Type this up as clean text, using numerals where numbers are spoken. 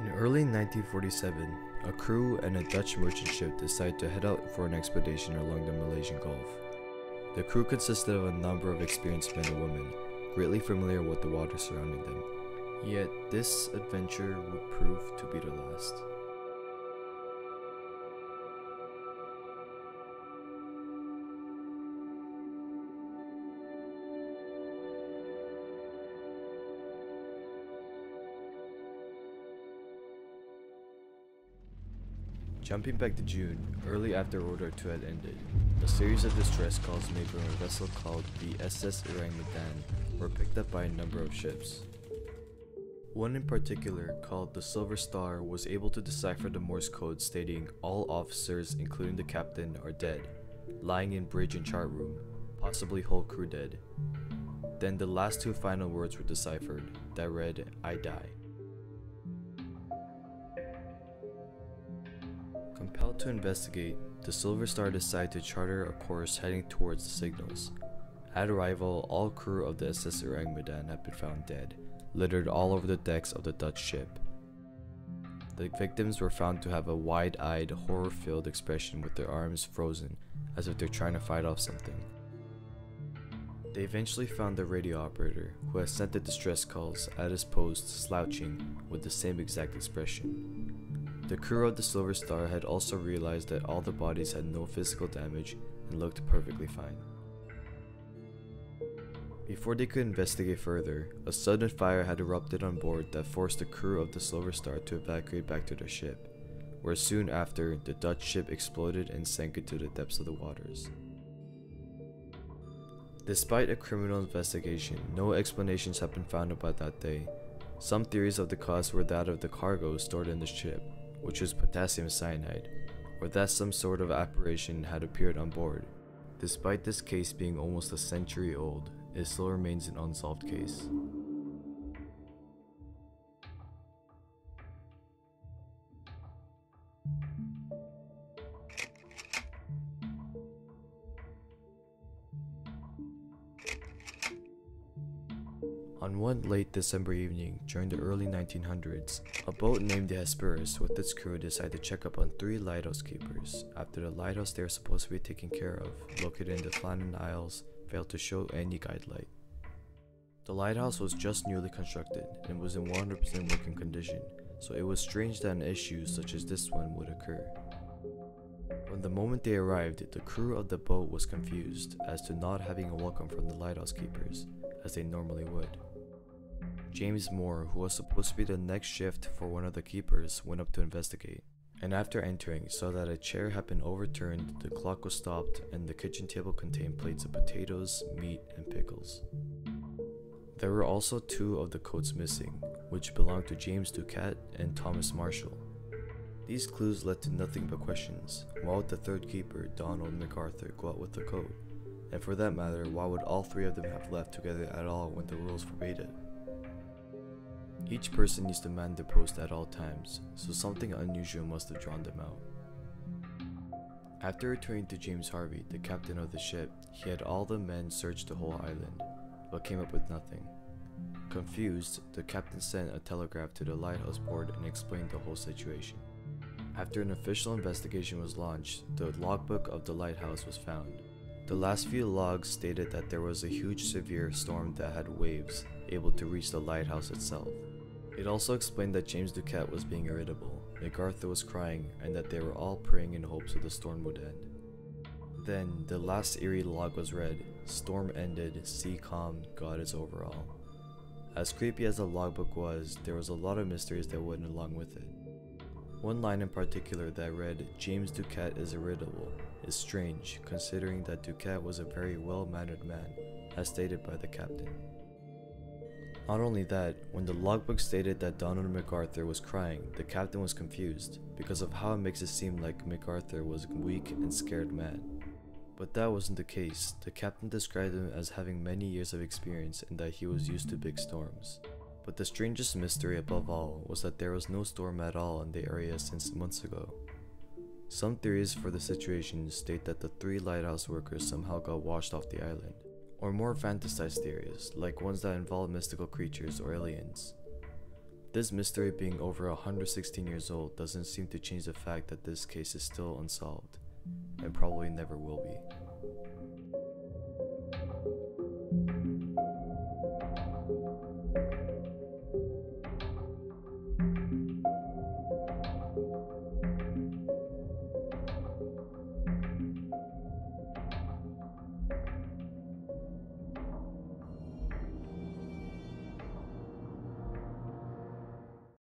In early 1947, a crew and a Dutch merchant ship decided to head out for an expedition along the Malaysian Gulf. The crew consisted of a number of experienced men and women, greatly familiar with the water surrounding them. Yet, this adventure would prove to be the last. Jumping back to June, early after World War II had ended, a series of distress calls made from a vessel called the SS Orang Medan were picked up by a number of ships. One in particular, called the Silver Star, was able to decipher the Morse code stating all officers, including the captain, are dead, lying in bridge and chart room, possibly whole crew dead. Then the last two final words were deciphered, that read, I die. Compelled to investigate, the Silver Star decided to charter a course heading towards the signals. At arrival, all crew of the SS Orang Medan had been found dead, littered all over the decks of the Dutch ship. The victims were found to have a wide-eyed, horror-filled expression with their arms frozen, as if they're trying to fight off something. They eventually found the radio operator, who had sent the distress calls, at his post, slouching, with the same exact expression. The crew of the Silver Star had also realized that all the bodies had no physical damage and looked perfectly fine. Before they could investigate further, a sudden fire had erupted on board that forced the crew of the Silver Star to evacuate back to their ship, where soon after, the Dutch ship exploded and sank into the depths of the waters. Despite a criminal investigation, no explanations have been found about that day. Some theories of the cause were that of the cargo stored in the ship, which was potassium cyanide, or that some sort of apparition had appeared on board. Despite this case being almost a century old, it still remains an unsolved case. On one late December evening during the early 1900s, a boat named the Hesperus with its crew decided to check up on 3 lighthouse keepers after the lighthouse they were supposed to be taking care of, located in the Flannan Isles, failed to show any guide light. The lighthouse was just newly constructed and was in 100% working condition, so it was strange that an issue such as this one would occur. From the moment they arrived, the crew of the boat was confused as to not having a welcome from the lighthouse keepers, as they normally would. James Moore, who was supposed to be the next shift for one of the keepers, went up to investigate, and after entering saw that a chair had been overturned, the clock was stopped, and the kitchen table contained plates of potatoes, meat, and pickles. There were also 2 of the coats missing, which belonged to James Ducat and Thomas Marshall. These clues led to nothing but questions. Why would the 3rd keeper, Donald MacArthur, go out with the coat? And for that matter, why would all 3 of them have left together at all when the rules forbade it? Each person needs to man their post at all times, so something unusual must have drawn them out. After returning to James Harvey, the captain of the ship, he had all the men search the whole island, but came up with nothing. Confused, the captain sent a telegraph to the lighthouse board and explained the whole situation. After an official investigation was launched, the logbook of the lighthouse was found. The last few logs stated that there was a huge severe storm that had waves able to reach the lighthouse itself. It also explained that James Ducat was being irritable, MacArthur was crying, and that they were all praying in hopes that the storm would end. Then, the last eerie log was read, storm ended, sea calm, God is over all. As creepy as the logbook was, there was a lot of mysteries that went along with it. One line in particular that read, James Ducat is irritable, is strange, considering that Ducat was a very well-mannered man, as stated by the captain. Not only that, when the logbook stated that Donald MacArthur was crying, the captain was confused, because of how it makes it seem like MacArthur was a weak and scared man. But that wasn't the case. The captain described him as having many years of experience and that he was used to big storms. But the strangest mystery above all was that there was no storm at all in the area since months ago. Some theories for the situation state that the 3 lighthouse workers somehow got washed off the island, or more fantasized theories, like ones that involve mystical creatures or aliens. This mystery being over 116 years old doesn't seem to change the fact that this case is still unsolved, and probably never will be.